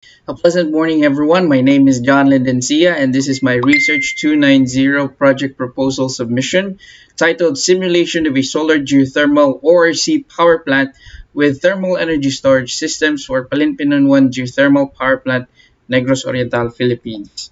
A pleasant morning, everyone. My name is John Lindencia, and this is my Research 290 project proposal submission titled Simulation of a Solar Geothermal ORC Power Plant with Thermal Energy Storage Systems for Palimpinan 1 Geothermal Power Plant, Negros Oriental, Philippines.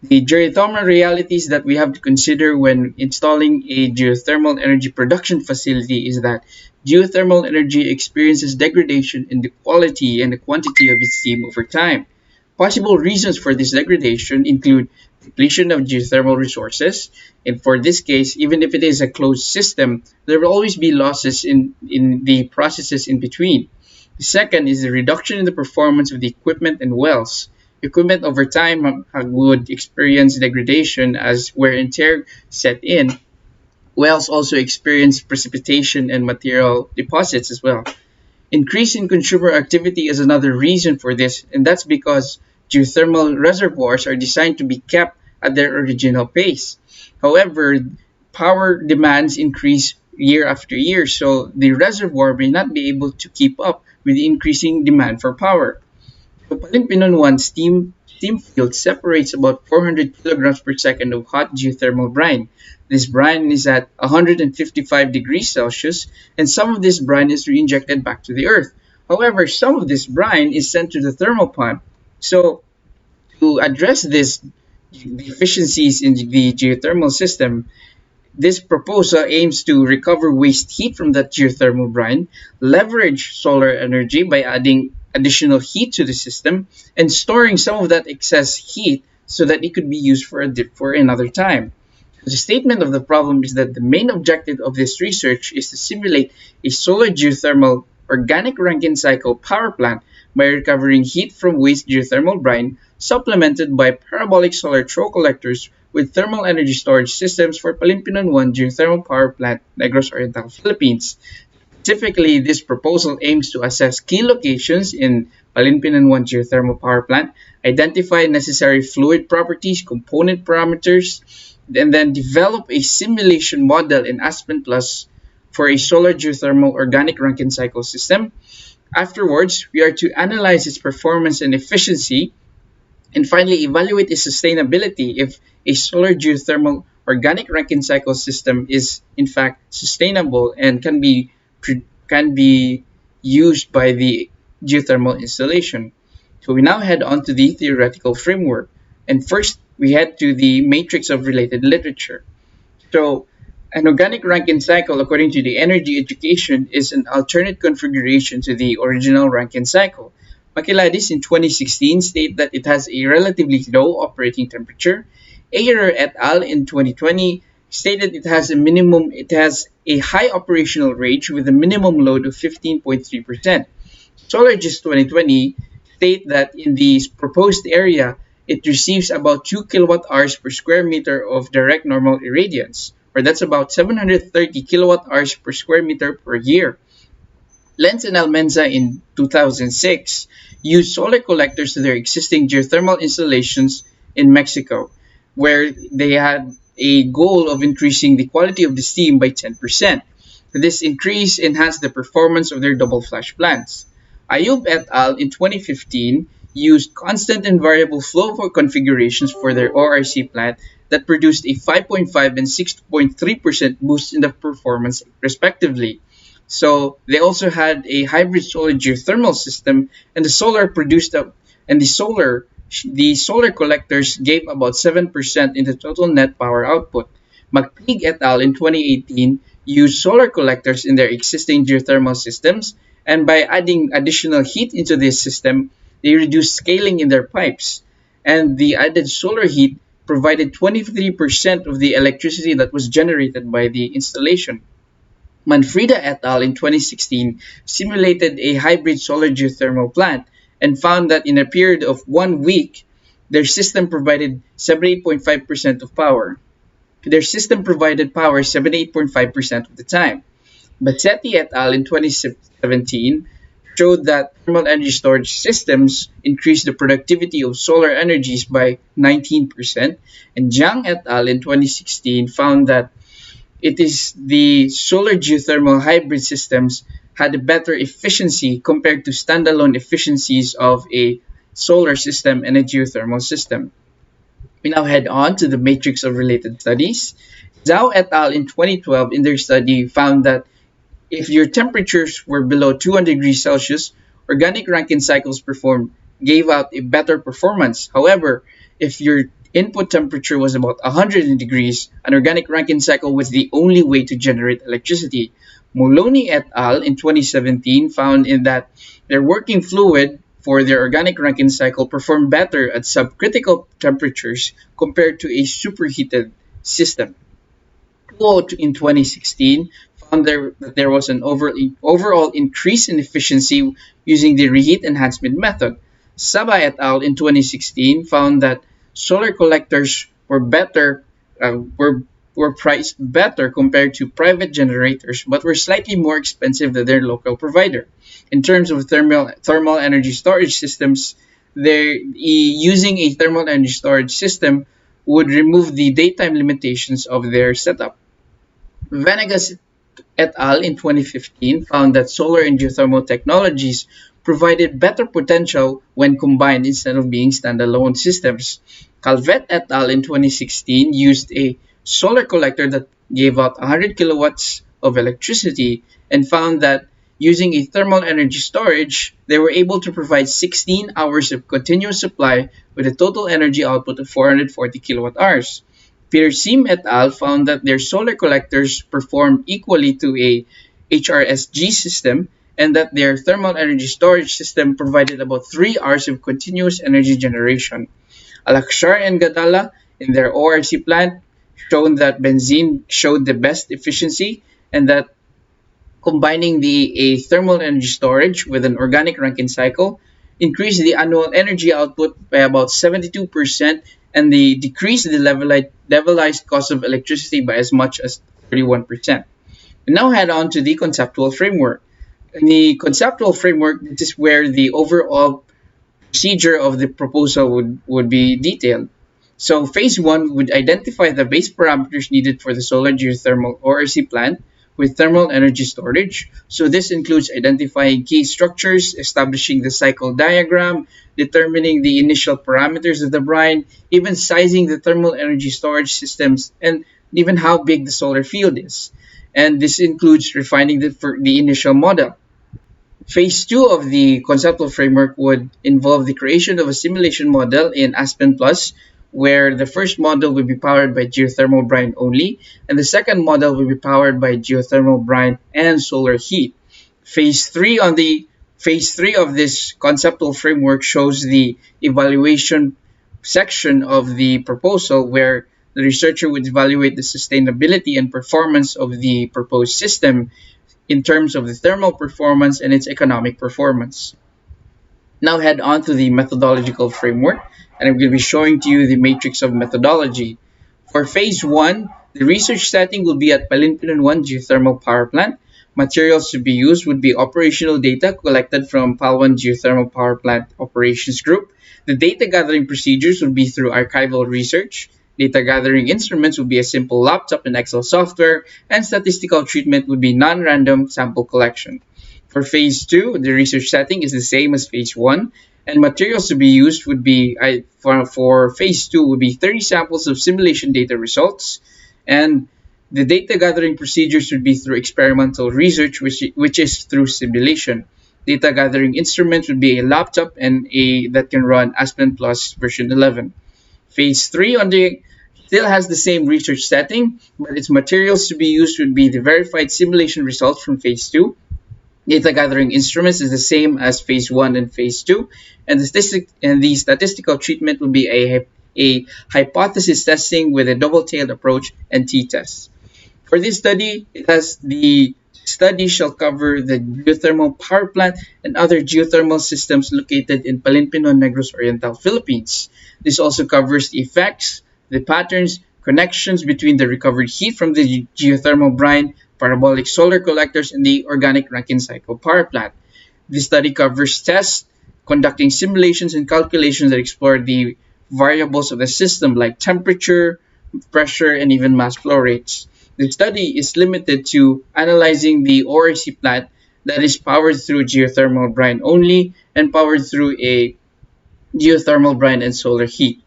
The geothermal realities that we have to consider when installing a geothermal energy production facility is that geothermal energy experiences degradation in the quality and the quantity of its steam over time. Possible reasons for this degradation include depletion of geothermal resources, and for this case, even if it is a closed system, there will always be losses in the processes in between. The second is the reduction in the performance of the equipment and wells. Equipment over time would experience degradation as wear and tear set in. Wells also experience precipitation and material deposits as well. Increase in consumer activity is another reason for this, and that's because geothermal reservoirs are designed to be kept at their original pace. However, power demands increase year after year, so the reservoir may not be able to keep up with the increasing demand for power. The Palimpinun 1 steam field separates about 400 kilograms per second of hot geothermal brine. This brine is at 155 degrees Celsius, and some of this brine is reinjected back to the earth. However, some of this brine is sent to the thermal plant. So, to address this deficiencies in the geothermal system, this proposal aims to recover waste heat from that geothermal brine, leverage solar energy by adding additional heat to the system, and storing some of that excess heat so that it could be used for another time. The statement of the problem is that the main objective of this research is to simulate a solar geothermal organic Rankine cycle power plant by recovering heat from waste geothermal brine, supplemented by parabolic solar throw collectors with thermal energy storage systems for Palimpinan 1 geothermal power plant, Negros Oriental, Philippines. Typically, this proposal aims to assess key locations in Palimpinan 1 geothermal power plant, identify necessary fluid properties, component parameters, and then develop a simulation model in Aspen Plus for a solar geothermal organic Rankine cycle system. Afterwards, we are to analyze its performance and efficiency, and finally evaluate its sustainability if a solar geothermal organic Rankine cycle system is in fact sustainable and can be used by the geothermal installation. So we now head on to the theoretical framework. And first, we head to the matrix of related literature. So, an organic Rankine cycle, according to the Energy Education, is an alternate configuration to the original Rankine cycle. Makiladis in 2016 state that it has a relatively low operating temperature. Ayer et al. In 2020 stated it has a high operational range with a minimum load of 15.3%. SolarGist 2020 state that in the proposed area, it receives about 2 kilowatt hours per square meter of direct normal irradiance, or that's about 730 kilowatt hours per square meter per year. Lenz and Almenza in 2006 used solar collectors to their existing geothermal installations in Mexico, where they had a goal of increasing the quality of the steam by 10%. This increase enhanced the performance of their double flash plants. Ayub et al. In 2015 used constant and variable flow for configurations for their ORC plant that produced a 5.5 and 6.3% boost in the performance respectively. So they also had a hybrid solar geothermal system, and the solar collectors gave about 7% in the total net power output. McPeak et al. In 2018 used solar collectors in their existing geothermal systems, and by adding additional heat into this system, they reduced scaling in their pipes. And the added solar heat provided 23% of the electricity that was generated by the installation. Manfreda et al. In 2016 simulated a hybrid solar geothermal plant and found that in a period of 1 week, their system provided 78.5% of power. Their system provided power 78.5% of the time. Bazzetti et al. In 2017 showed that thermal energy storage systems increased the productivity of solar energies by 19%, and Jiang et al. In 2016 found that it is the solar geothermal hybrid systems had a better efficiency compared to standalone efficiencies of a solar system, and a geothermal system. We now head on to the matrix of related studies. Zhao et al. In 2012 in their study found that if your temperatures were below 200 degrees Celsius, organic Rankine cycles gave out a better performance. However, if your input temperature was about 100 degrees, an organic Rankine cycle was the only way to generate electricity. Moloney et al. In 2017 found in that their working fluid for their organic Rankine cycle performed better at subcritical temperatures compared to a superheated system. Quote in 2016 found that there was an overall increase in efficiency using the reheat enhancement method. Saba et al. In 2016 found that solar collectors were priced better compared to private generators, but were slightly more expensive than their local provider. In terms of thermal energy storage systems, using a thermal energy storage system would remove the daytime limitations of their setup. Venegas et al. In 2015 found that solar and geothermal technologies provided better potential when combined instead of being standalone systems. Calvet et al. In 2016 used a solar collector that gave out 100 kilowatts of electricity and found that using a thermal energy storage, they were able to provide 16 hours of continuous supply with a total energy output of 440 kilowatt hours. Peter Sim et al. Found that their solar collectors perform equally to a HRSG system and that their thermal energy storage system provided about 3 hours of continuous energy generation. Alakshar and Gadala in their ORC plant shown that benzene showed the best efficiency and that combining a thermal energy storage with an organic Rankine cycle increased the annual energy output by about 72% and they decreased the levelized cost of electricity by as much as 31%. We now head on to the conceptual framework. In the conceptual framework, this is where the overall procedure of the proposal would be detailed. So phase one would identify the base parameters needed for the solar geothermal ORC plant with thermal energy storage. So this includes identifying key structures, establishing the cycle diagram, determining the initial parameters of the brine, even sizing the thermal energy storage systems, and even how big the solar field is. And this includes refining the initial model. Phase two of the conceptual framework would involve the creation of a simulation model in Aspen Plus, where the first model will be powered by geothermal brine only, and the second model will be powered by geothermal brine and solar heat. Phase three of this conceptual framework shows the evaluation section of the proposal, where the researcher would evaluate the sustainability and performance of the proposed system in terms of the thermal performance and its economic performance. Now head on to the methodological framework, and I'm going to be showing to you the matrix of methodology. For phase one, the research setting will be at Palinpinon 1 geothermal power plant. Materials to be used would be operational data collected from PAL1 geothermal power plant operations group. The data gathering procedures would be through archival research. Data gathering instruments would be a simple laptop and Excel software, and statistical treatment would be non-random sample collection. For phase two, the research setting is the same as phase one, and materials to be used would be for phase two would be 30 samples of simulation data results, and the data gathering procedures would be through experimental research, which is through simulation. Data gathering instruments would be a laptop and a that can run Aspen Plus version 11. Phase 3 still has the same research setting, but its materials to be used would be the verified simulation results from phase 2. Data gathering instruments is the same as phase 1 and phase 2, and the statistical treatment would be a hypothesis testing with a double-tailed approach and t-tests. For this study, the study shall cover the geothermal power plant and other geothermal systems located in Palinpinon, Negros Oriental, Philippines. This also covers the effects, the patterns, connections between the recovered heat from the geothermal brine, parabolic solar collectors, and the organic Rankine cycle power plant. This study covers tests, conducting simulations and calculations that explore the variables of the system like temperature, pressure, and even mass flow rates. The study is limited to analyzing the ORC plant that is powered through geothermal brine only and powered through a geothermal brine, and solar heat.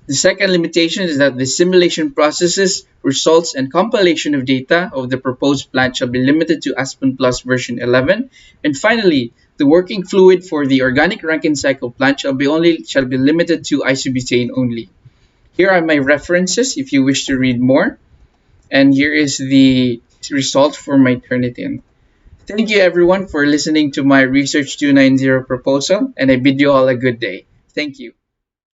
The second limitation is that the simulation processes, results, and compilation of data of the proposed plant shall be limited to Aspen Plus version 11. And finally, the working fluid for the organic Rankine cycle plant shall be limited to isobutane only. Here are my references if you wish to read more. And here is the result for my Turnitin. Thank you everyone for listening to my Research 290 proposal, and I bid you all a good day. Thank you.